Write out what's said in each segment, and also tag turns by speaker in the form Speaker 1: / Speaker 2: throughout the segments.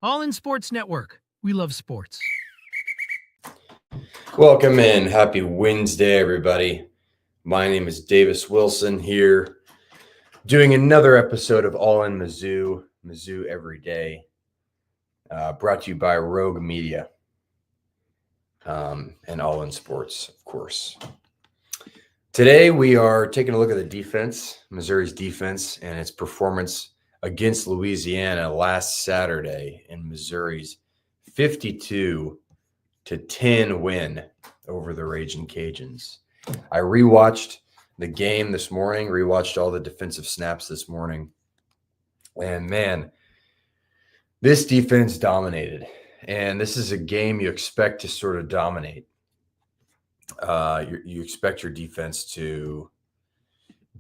Speaker 1: All in Sports Network. We love sports.
Speaker 2: Welcome in. Happy Wednesday, everybody. My name is Davis Wilson here, doing another episode of All in Mizzou, Mizzou Every Day, brought to you by Rogue Media and All in Sports, of course. Today, we are taking a look at the defense, Missouri's defense, and its performance against Louisiana last Saturday in Missouri's 52-10 win over the Raging Cajuns. I rewatched the game this morning, rewatched all the defensive snaps this morning, and man, this defense dominated. And this is a game you expect to sort of dominate. You expect your defense to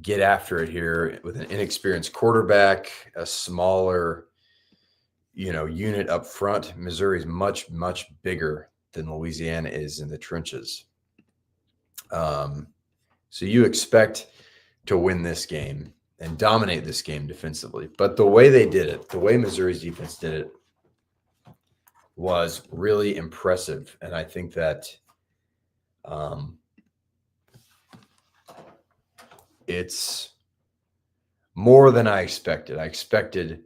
Speaker 2: get after it here with an inexperienced quarterback, a smaller, unit up front. Missouri is much, much bigger than Louisiana is in the trenches. So you expect to win this game and dominate this game defensively. But the way they did it, the way Missouri's defense did it, was really impressive. And I think that it's more than I expected. I expected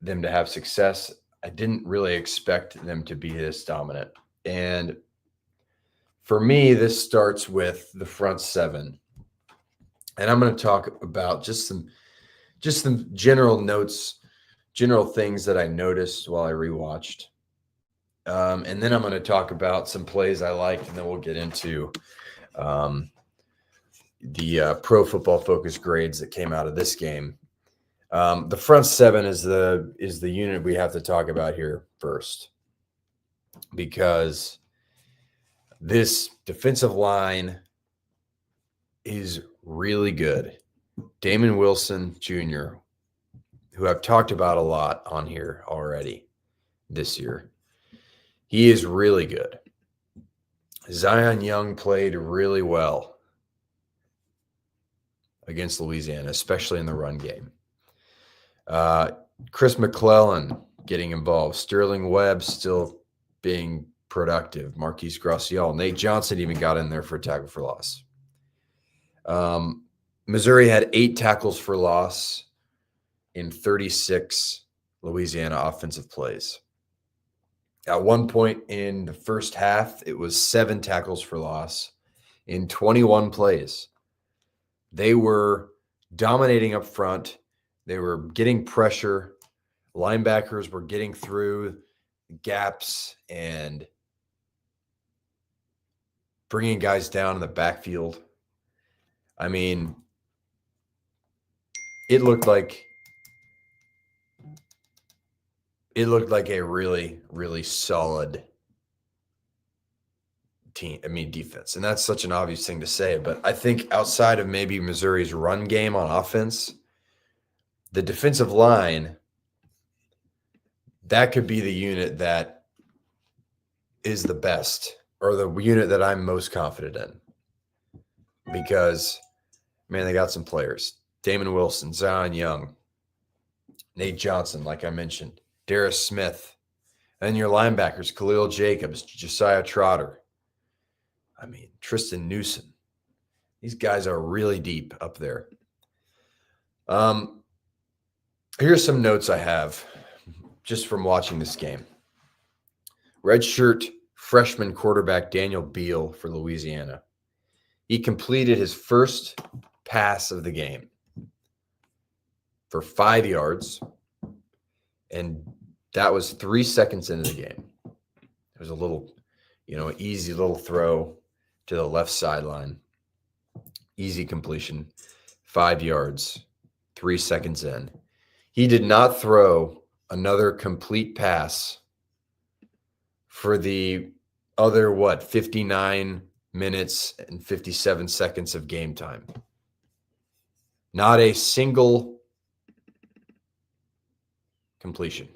Speaker 2: them to have success. I didn't really expect them to be this dominant. And for me, this starts with the front seven. And I'm going to talk about just some general notes, general things that I noticed while I rewatched. And then I'm going to talk about some plays I liked, and then we'll get into the Pro Football Focus grades that came out of this game. The front seven is the unit we have to talk about here first, because this defensive line is really good. Damon Wilson Jr., who I've talked about a lot on here already this year, he is really good. Zion Young played really well against Louisiana, especially in the run game. Chris McClellan getting involved. Sterling Webb still being productive. Marquise Gracial. Nate Johnson even got in there for a tackle for loss. Missouri had 8 tackles for loss in 36 Louisiana offensive plays. At one point in the first half, it was 7 tackles for loss in 21 plays. They were dominating up front. They were getting pressure. Linebackers were getting through gaps and bringing guys down in the backfield. I mean, it looked like a really, really solid team. Defense. And that's such an obvious thing to say. But I think outside of maybe Missouri's run game on offense, the defensive line, that could be the unit that is the best, or the unit that I'm most confident in. Because, man, they got some players. Damon Wilson, Zion Young, Nate Johnson, like I mentioned, Darius Smith, and your linebackers, Khalil Jacobs, Josiah Trotter. Tristan Newsom. These guys are really deep up there. Here's some notes I have just from watching this game. Redshirt freshman quarterback Daniel Beal for Louisiana. He completed his first pass of the game for 5 yards, and that was 3 seconds into the game. It was a little, easy little throw to the left sideline. Easy completion, 5 yards, 3 seconds in. He did not throw another complete pass for the other, 59 minutes and 57 seconds of game time. Not a single completion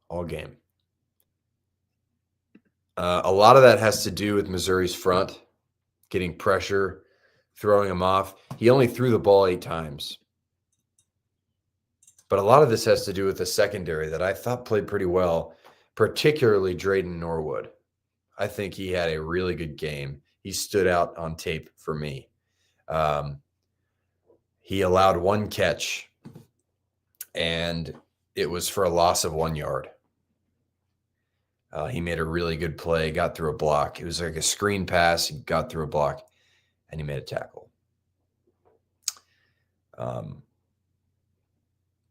Speaker 2: all game. A lot of that has to do with Missouri's front, getting pressure, throwing him off. He only threw the ball 8 times. But a lot of this has to do with the secondary that I thought played pretty well, particularly Drayden Norwood. I think he had a really good game. He stood out on tape for me. He allowed one catch, and it was for a loss of 1 yard. He made a really good play, got through a block. It was like a screen pass. He got through a block, and he made a tackle.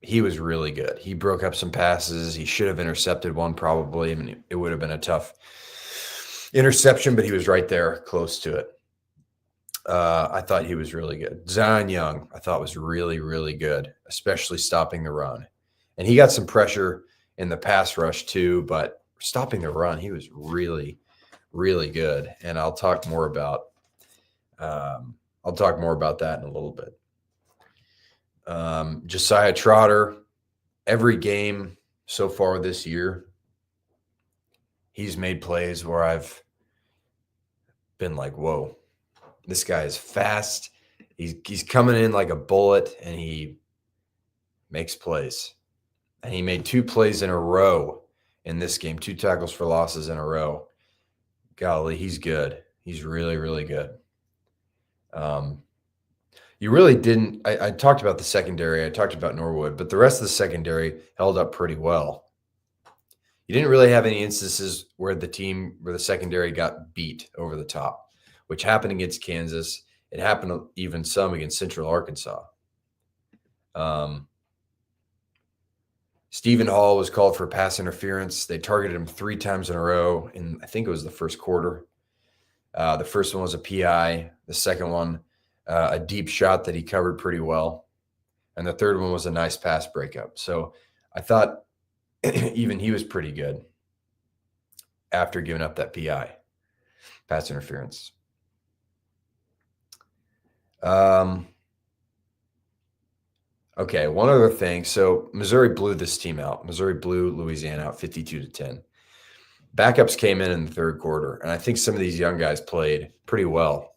Speaker 2: He was really good. He broke up some passes. He should have intercepted one probably. I mean, it would have been a tough interception, but he was right there close to it. I thought he was really good. Zion Young, I thought was really, really good, especially stopping the run. And he got some pressure in the pass rush too, but stopping the run, he was really, really good. And I'll talk more about that in a little bit. Josiah Trotter, every game so far this year, he's made plays where I've been like, whoa, this guy is fast. He's coming in like a bullet, and he makes plays. And he made 2 plays in a row in this game, 2 tackles for losses in a row. Golly, he's good. He's really, really good. You really didn't – I talked about the secondary. I talked about Norwood, but the rest of the secondary held up pretty well. You didn't really have any instances where the secondary got beat over the top, which happened against Kansas. It happened even some against Central Arkansas. Stephen Hall was called for pass interference. They targeted him 3 times in a row, and I think it was the first quarter. The first one was a PI. The second one, a deep shot that he covered pretty well. And the third one was a nice pass breakup. So I thought even he was pretty good after giving up that PI, pass interference. Okay, one other thing. So Missouri blew this team out. Missouri blew Louisiana out 52-10. Backups came in the third quarter, and I think some of these young guys played pretty well.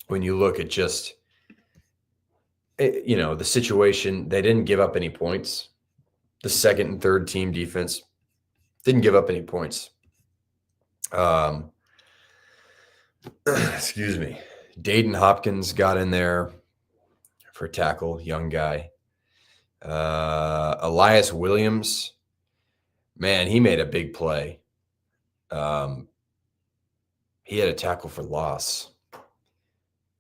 Speaker 2: When you look at just, the situation, they didn't give up any points. The second and third team defense didn't give up any points. Excuse me. Dayton Hopkins got in there for tackle, young guy. Elias Williams, man, he made a big play. He had a tackle for loss.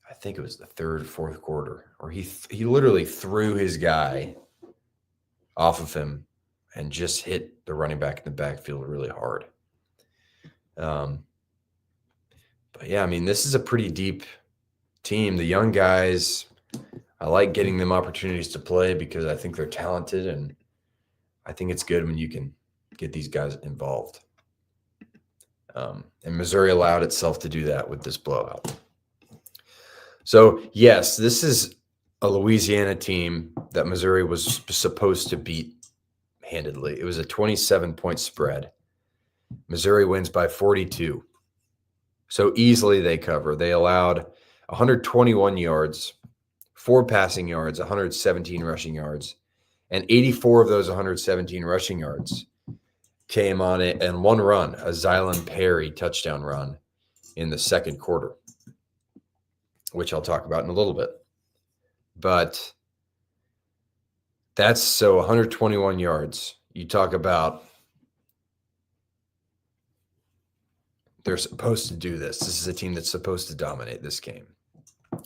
Speaker 2: I think it was the third, fourth quarter, or he literally threw his guy off of him and just hit the running back in the backfield really hard. But yeah, I mean, this is a pretty deep team. The young guys, I like getting them opportunities to play because I think they're talented, and I think it's good when you can get these guys involved. And Missouri allowed itself to do that with this blowout. So, yes, this is a Louisiana team that Missouri was supposed to beat handedly. It was a 27-point spread. Missouri wins by 42. So easily they cover. They allowed 121 yards, 4 passing yards, 117 rushing yards, and 84 of those 117 rushing yards came on it and one run, a Zylan Perry touchdown run in the second quarter, which I'll talk about in a little bit. But that's so 121 yards. You talk about they're supposed to do this. This is a team that's supposed to dominate this game.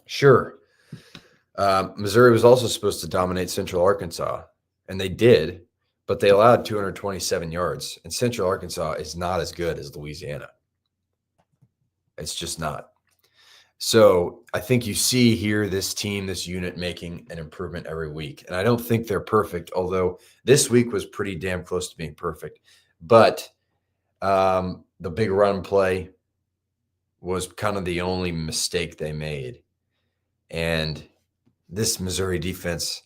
Speaker 2: Sure. Missouri was also supposed to dominate Central Arkansas, and they did, but they allowed 227 yards, and Central Arkansas is not as good as Louisiana. It's just not. So I think you see here this team, this unit making an improvement every week, and I don't think they're perfect, although this week was pretty damn close to being perfect. But the big run play was kind of the only mistake they made. And this Missouri defense,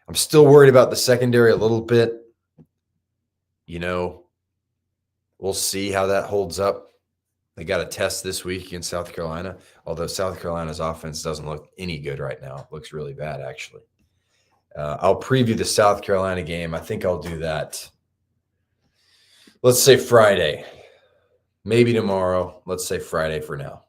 Speaker 2: I'm still worried about the secondary a little bit. We'll see how that holds up. They got a test this week against South Carolina, although South Carolina's offense doesn't look any good right now. It looks really bad, actually. I'll preview the South Carolina game. I think I'll do that. Let's say Friday, maybe tomorrow. Let's say Friday for now.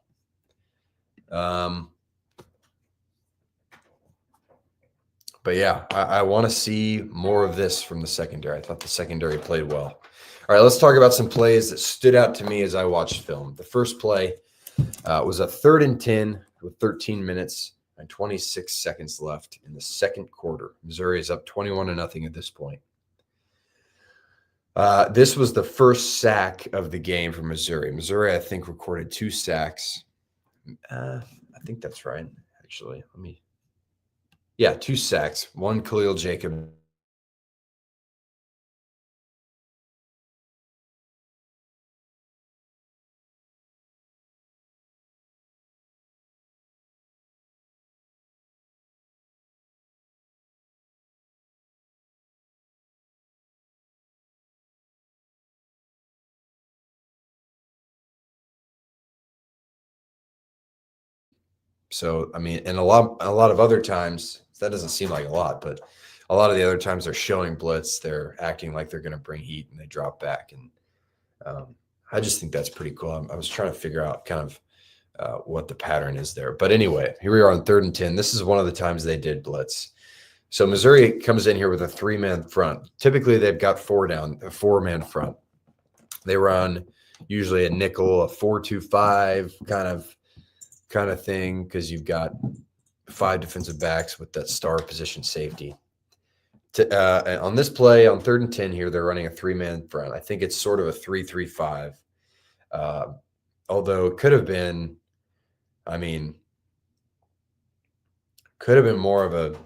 Speaker 2: But yeah, I want to see more of this from the secondary. I thought the secondary played well. All right, let's talk about some plays that stood out to me as I watched film. The first play was a 3rd and 10 with 13 minutes and 26 seconds left in the second quarter. Missouri is up 21-0 at this point. This was the first sack of the game for Missouri. Missouri, I think, recorded 2 sacks. I think that's right, actually. 2 sacks. One Khalil Jacob. So, I mean, and a lot of other times, that doesn't seem like a lot, but a lot of the other times they're showing blitz, they're acting like they're going to bring heat, and they drop back. And I just think that's pretty cool. I was trying to figure out kind of what the pattern is there. But anyway, here we are on 3rd and 10. This is one of the times they did blitz. So Missouri comes in here with a 3-man front. Typically, they've got 4-man front. They run usually a nickel, a 4-2-5 kind of thing, because you've got 5 defensive backs with that star position safety. On this play, on 3rd and 10 here, they're running a 3-man front. I think it's sort of a 3-3-5, although it could have been, more of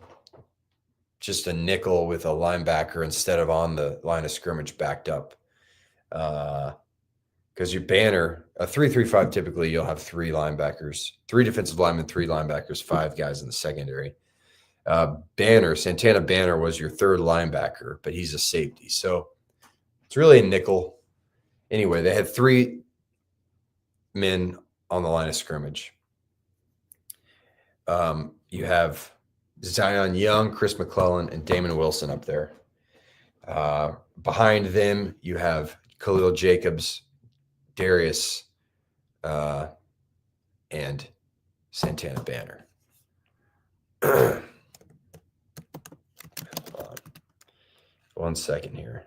Speaker 2: just a nickel with a linebacker instead of on the line of scrimmage backed up. Because your banner, a 3-3-5, typically you'll have 3 linebackers, 3 defensive linemen, 3 linebackers, 5 guys in the secondary. Santana Banner was your 3rd linebacker, but he's a safety. So it's really a nickel. Anyway, they had 3 men on the line of scrimmage. You have Zion Young, Chris McClellan, and Damon Wilson up there. Behind them, you have Khalil Jacobs, Darius, and Santana Banner. Hold on. 1 second here.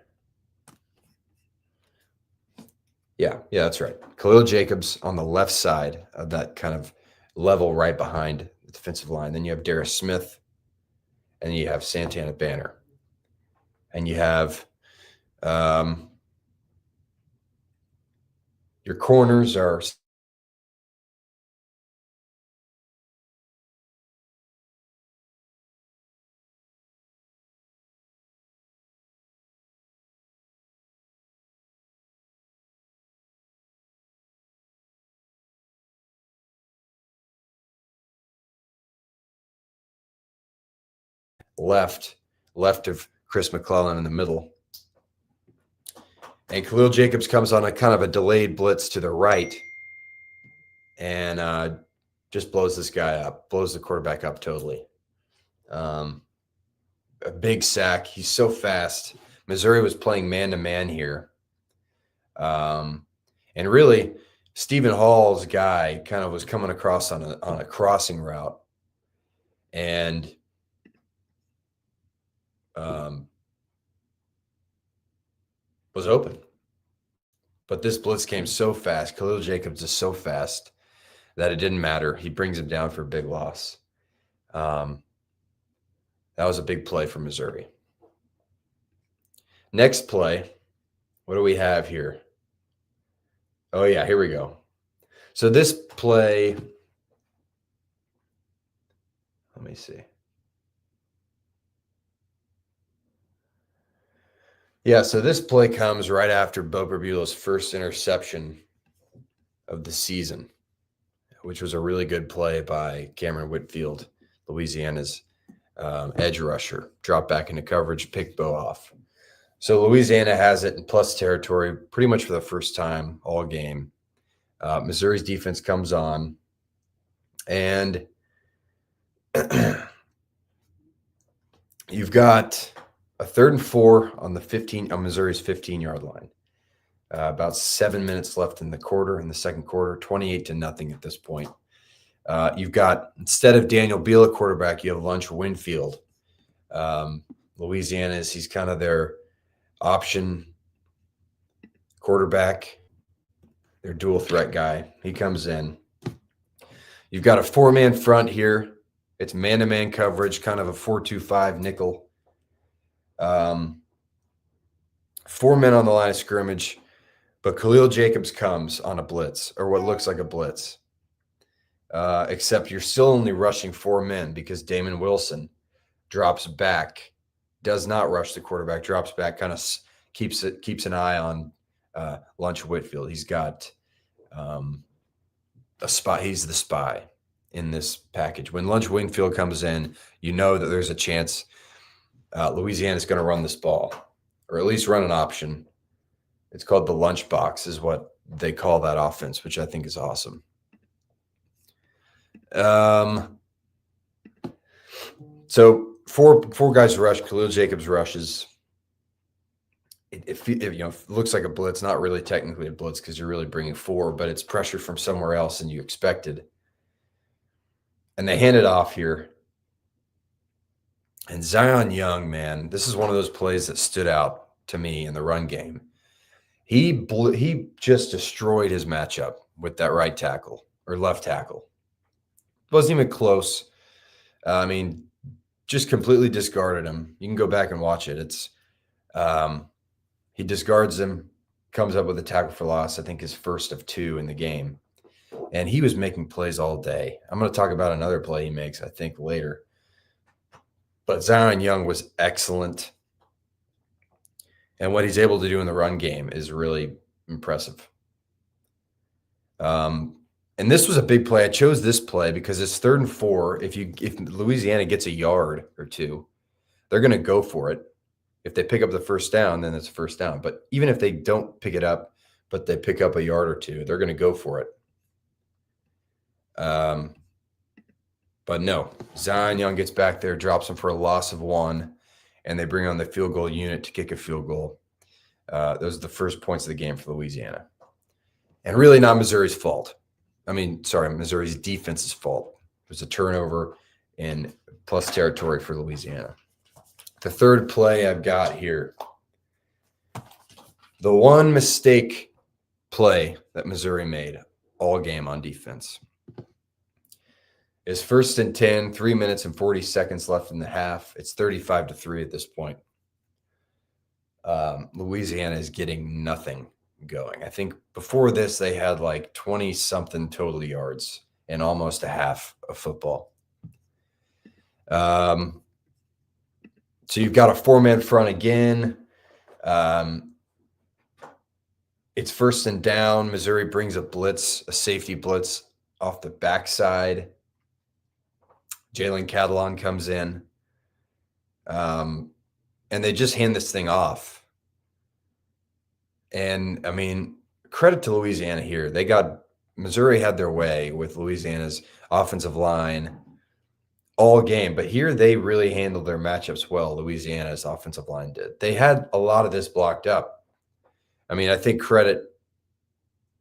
Speaker 2: Yeah, that's right. Khalil Jacobs on the left side of that kind of level right behind the defensive line. Then you have Darius Smith, and you have Santana Banner. And you have your corners are left of Chris McClellan in the middle. And Khalil Jacobs comes on a kind of a delayed blitz to the right and just blows this guy up, blows the quarterback up totally. A big sack. He's so fast. Missouri was playing man-to-man here. And really, Stephen Hall's guy kind of was coming across on a crossing route. And was open. But this blitz came so fast. Khalil Jacobs is so fast that it didn't matter. He brings him down for a big loss. That was a big play for Missouri. Next play, what do we have here? Oh, yeah, here we go. So this play, let me see. Yeah, so this play comes right after Bo Burbula's first interception of the season, which was a really good play by Cameron Whitfield, Louisiana's edge rusher. Drop back into coverage, pick Bo off. So Louisiana has it in plus territory pretty much for the first time all game. Missouri's defense comes on, and You've got a 3rd and 4 on Missouri's 15-yard line. About 7 minutes left in the second quarter, 28-0 at this point. You've got, instead of Daniel Beal at quarterback, you have Lunch Winfield. Louisiana's, he's kind of their option quarterback, their dual threat guy. He comes in. You've got a 4-man front here. It's man-to-man coverage, kind of a 4-2-5 nickel. 4 men on the line of scrimmage, but Khalil Jacobs comes on a blitz, or what looks like a blitz. Except you're still only rushing 4 men because Damon Wilson drops back, does not rush the quarterback, drops back, kind of keeps an eye on Lunch Whitfield. He's got a spy. He's the spy in this package. When Lunch Winfield comes in, you know that there's a chance Louisiana's going to run this ball, or at least run an option. It's called the lunch box, is what they call that offense, which I think is awesome. So four guys rush. Khalil Jacobs rushes. It looks like a blitz, not really technically a blitz because you're really bringing 4, but it's pressure from somewhere else than you expected. And they hand it off here. And Zion Young, man, this is one of those plays that stood out to me in the run game. He just destroyed his matchup with that right tackle or left tackle. Wasn't even close. Just completely discarded him. You can go back and watch it. It's he discards him, comes up with a tackle for loss, I think his first of 2 in the game. And he was making plays all day. I'm going to talk about another play he makes, I think, later. But Zion Young was excellent. And what he's able to do in the run game is really impressive. And this was a big play. I chose this play because it's 3rd and 4. If Louisiana gets a yard or 2, they're going to go for it. If they pick up the first down, then it's a first down. But even if they don't pick it up, but they pick up a yard or 2, they're going to go for it. But no, Zion Young gets back there, drops him for a loss of 1, and they bring on the field goal unit to kick a field goal. Those are the first points of the game for Louisiana. And really not Missouri's fault. Missouri's defense's fault. It was a turnover in plus territory for Louisiana. The third play I've got here, the one mistake play that Missouri made all game on defense is 1st and 10, 3 minutes and 40 seconds left in the half. It's 35-3 at this point. Louisiana is getting nothing going. I think before this, they had like 20-something total yards and almost a half of football. So you've got a 4-man front again. It's 1st and down. Missouri brings a safety blitz off the backside. Jalen Catalon comes in. And they just hand this thing off. And, credit to Louisiana here. Missouri had their way with Louisiana's offensive line all game. But here they really handled their matchups well, Louisiana's offensive line did. They had a lot of this blocked up. I think credit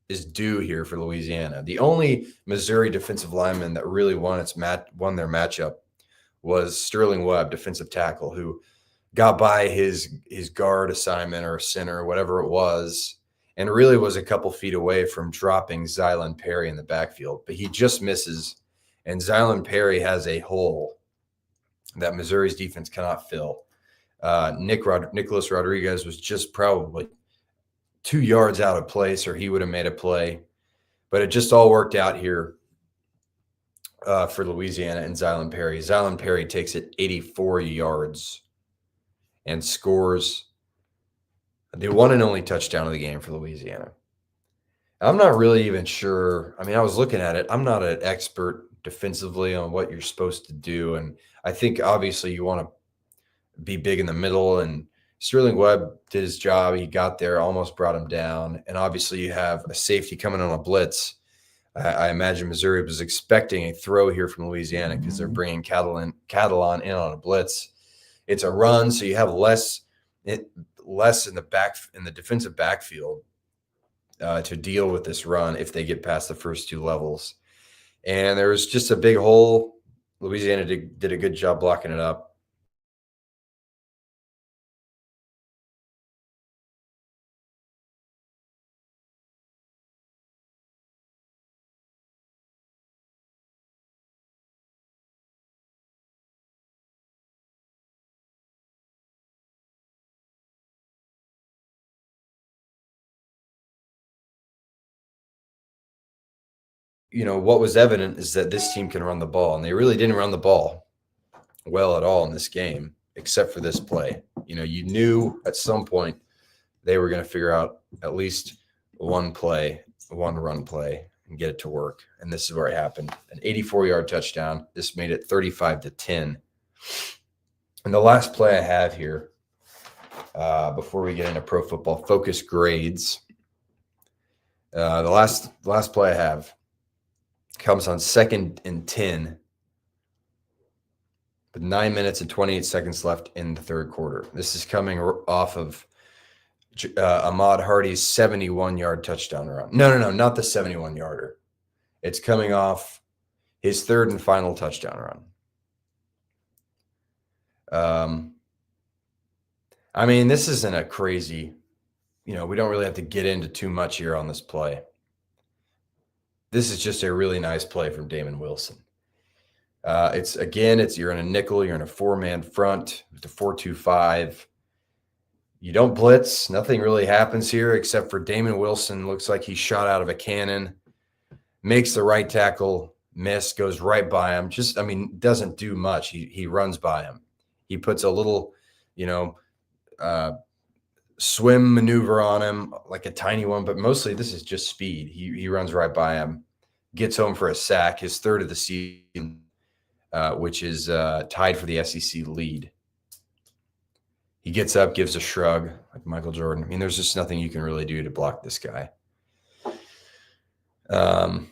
Speaker 2: is due here for Louisiana. The only Missouri defensive lineman that really won their matchup was Sterling Webb, defensive tackle, who got by his guard assignment or center or whatever it was, and really was a couple feet away from dropping Zylan Perry in the backfield. But he just misses, and Zylan Perry has a hole that Missouri's defense cannot fill. Nicholas Rodriguez was just probably 2 yards out of place, or he would have made a play. But it just all worked out here for Louisiana and Zylan Perry. Zylan Perry takes it 84 yards and scores the one and only touchdown of the game for Louisiana. I'm not really even sure. I was looking at it. I'm not an expert defensively on what you're supposed to do. And I think obviously you want to be big in the middle, and Sterling Webb did his job. He got there, almost brought him down. And obviously you have a safety coming on a blitz. I imagine Missouri was expecting a throw here from Louisiana because they're bringing Catalan in on a blitz. it's a run, so you have less in the defensive backfield to deal with this run if they get past the first two levels. And there was just a big hole. Louisiana did a good job blocking it up. What was evident is that this team can run the ball, and they really didn't run the ball well at all in this game, except for this play. You knew at some point they were going to figure out at least one run play, and get it to work. And this is where it happened. An 84-yard touchdown. This made it 35-10. And the last play I have here, before we get into Pro Football Focus grades, the last play I have comes on 2nd and 10 with 9 minutes and 28 seconds left in the third quarter. This is coming off of Ahmad Hardy's 71-yard touchdown run. No, not the 71-yarder. It's coming off his third and final touchdown run. This isn't a crazy, we don't really have to get into too much here on this play. This is just a really nice play from Damon Wilson. You're in a nickel, you're in a 4-man front with the 4-2-5. You don't blitz. Nothing really happens here except for Damon Wilson. Looks like he shot out of a cannon, makes the right tackle miss, goes right by him. Doesn't do much. He runs by him. He puts a little, swim maneuver on him, like a tiny one, but mostly this is just speed. He runs right by him, gets home for a sack, his third of the season, which is tied for the SEC lead. He gets up, gives a shrug like Michael Jordan. There's just nothing you can really do to block this guy. And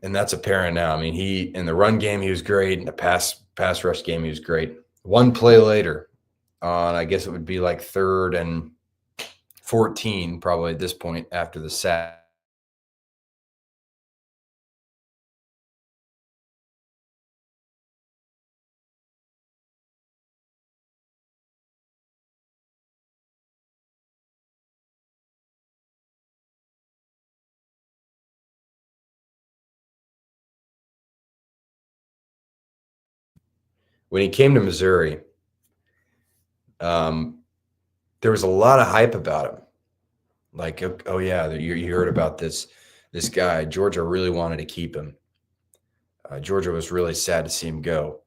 Speaker 2: that's apparent now. He in the run game, he was great. In the pass rush game, he was great. One play later, on I guess it would be like 3rd and 14, probably at this point after the sack. When he came to Missouri, there was a lot of hype about him. Like, oh yeah, you heard about this guy. Georgia really wanted to keep him. Georgia was really sad to see him go.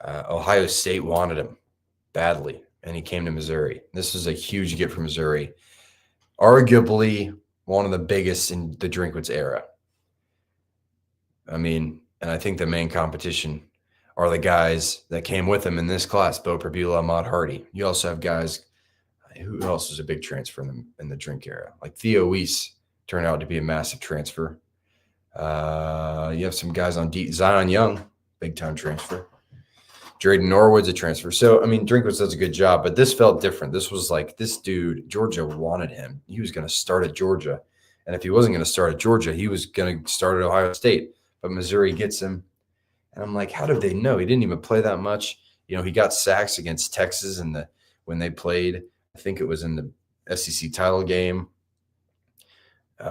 Speaker 2: Ohio State wanted him badly, and he came to Missouri. This was a huge get for Missouri. Arguably one of the biggest in the Drinkwitz era. And I think the main competition are the guys that came with him in this class, Bo Perbula, Ahmad Hardy. You also have guys, who else was a big transfer in the Drink era? Like Theo Weiss turned out to be a massive transfer. You have some guys on Zion Young, big-time transfer. Drayden Norwood's a transfer. So, Drinkwitz does a good job, but this felt different. This was like, this dude, Georgia wanted him. He was going to start at Georgia. And if he wasn't going to start at Georgia, he was going to start at Ohio State. But Missouri gets him. And I'm like, how did they know? He didn't even play that much. He got sacks against Texas when they played. I think it was in the SEC title game.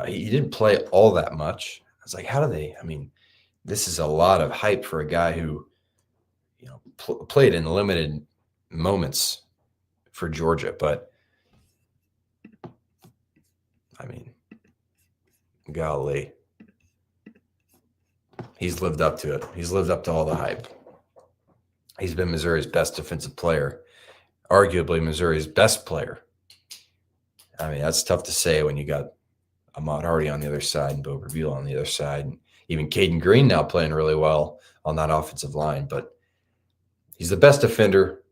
Speaker 2: He didn't play all that much. I was like, how do they? This is a lot of hype for a guy who, played in limited moments for Georgia. But, golly. He's lived up to it. He's lived up to all the hype. He's been Missouri's best defensive player, arguably Missouri's best player. That's tough to say when you got Ahmad Hardy on the other side and Bo Perbula on the other side. And even Caden Green now playing really well on that offensive line. But he's the best defender.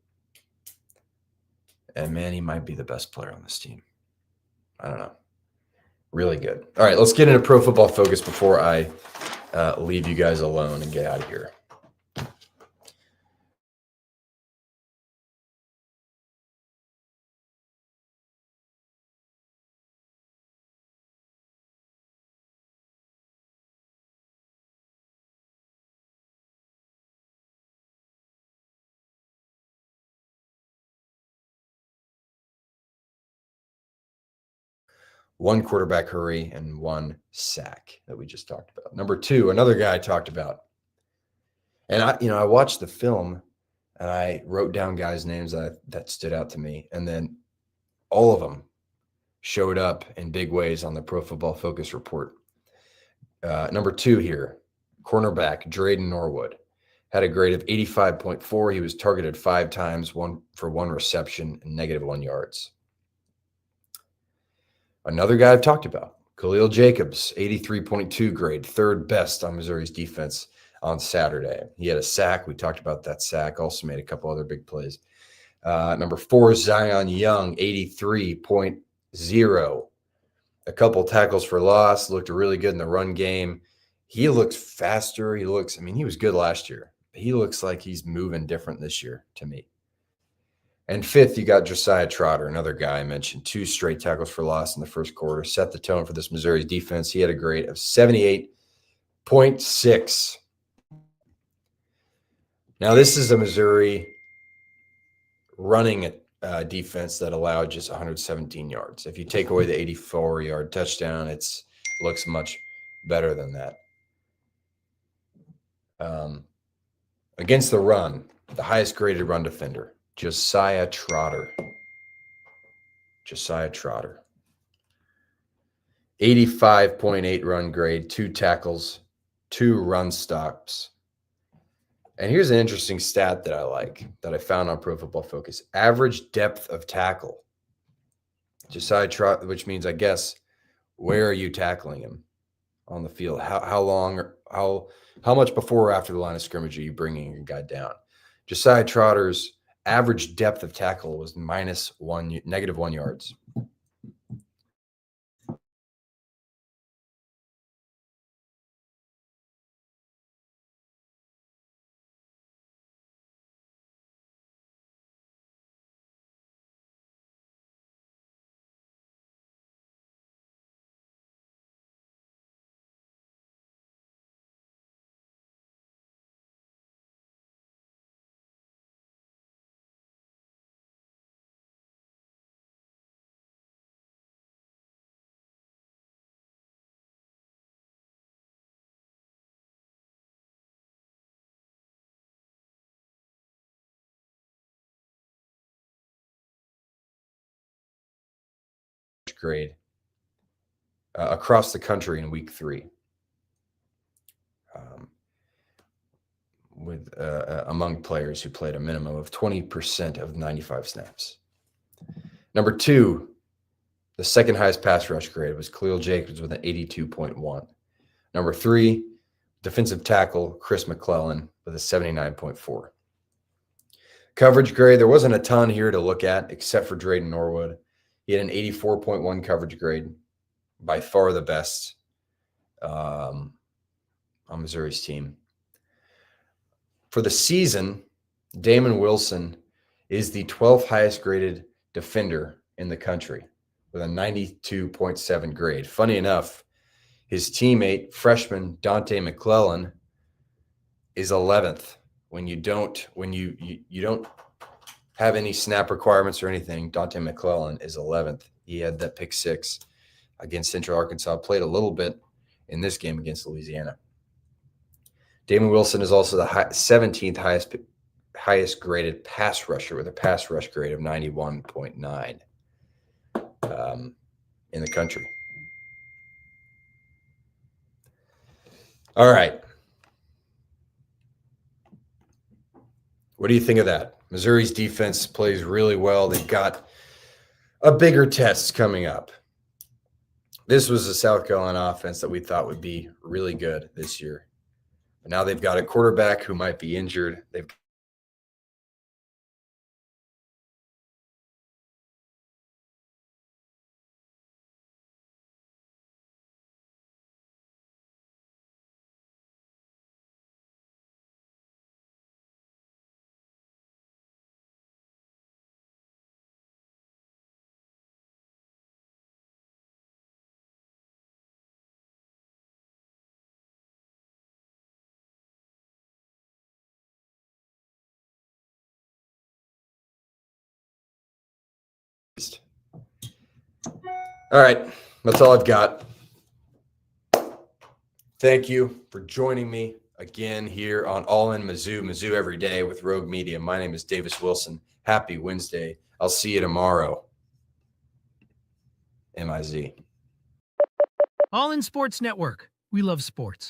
Speaker 2: And, man, he might be the best player on this team. I don't know. Really good. All right, let's get into Pro Football Focus before I leave you guys alone and get out of here. 1 quarterback hurry, and 1 sack that we just talked about. Number 2, another guy I talked about. And I watched the film and I wrote down guys' names that stood out to me. And then all of them showed up in big ways on the Pro Football Focus report. Number 2 here, cornerback Drayden Norwood had a grade of 85.4. He was targeted 5 times, 1 for 1 reception, and -1 yards. Another guy I've talked about, Khalil Jacobs, 83.2 grade, 3rd best on Missouri's defense on Saturday. He had a sack. We talked about that sack. Also made a couple other big plays. Number 4, Zion Young, 83.0. A couple tackles for loss. Looked really good in the run game. He looks faster. He was good last year. He looks like he's moving different this year to me. And 5th, you got Josiah Trotter, another guy I mentioned. 2 straight tackles for loss in the first quarter. Set the tone for this Missouri's defense. He had a grade of 78.6. Now, this is a Missouri running defense that allowed just 117 yards. If you take away the 84-yard touchdown, it looks much better than that. Against the run, the highest graded run defender, Josiah Trotter. 85.8 run grade, 2 tackles, 2 run stops. And here's an interesting stat that I like that I found on Pro Football Focus. Average depth of tackle. Josiah Trotter, which means, I guess, where are you tackling him on the field? How long, how much before or after the line of scrimmage are you bringing your guy down? Josiah Trotter's average depth of tackle was -1 yards. Grade across the country in week 3 with among players who played a minimum of 20% of 95 snaps. Number 2, the second highest pass rush grade was Khalil Jacobs with an 82.1. Number 3, defensive tackle Chris McClellan with a 79.4. Coverage grade, there wasn't a ton here to look at except for Drayden Norwood. He had an 84.1 coverage grade, by far the best on Missouri's team. For the season, Damon Wilson is the 12th highest graded defender in the country with a 92.7 grade. Funny enough, his teammate, freshman Dante McClellan, is 11th. When you don't have any snap requirements or anything, Dante McClellan is 11th. He had that pick 6 against Central Arkansas, played a little bit in this game against Louisiana. Damon Wilson is also the 17th highest graded pass rusher with a pass rush grade of 91.9 in the country. All right. What do you think of that? Missouri's defense plays really well. They've got a bigger test coming up. This was a South Carolina offense that we thought would be really good this year. But now they've got a quarterback who might be injured. They've All right. That's all I've got. Thank you for joining me again here on All In Mizzou, Mizzou Every Day with Rogue Media. My name is Davis Wilson. Happy Wednesday. I'll see you tomorrow. MIZ.
Speaker 1: All in Sports Network. We love sports.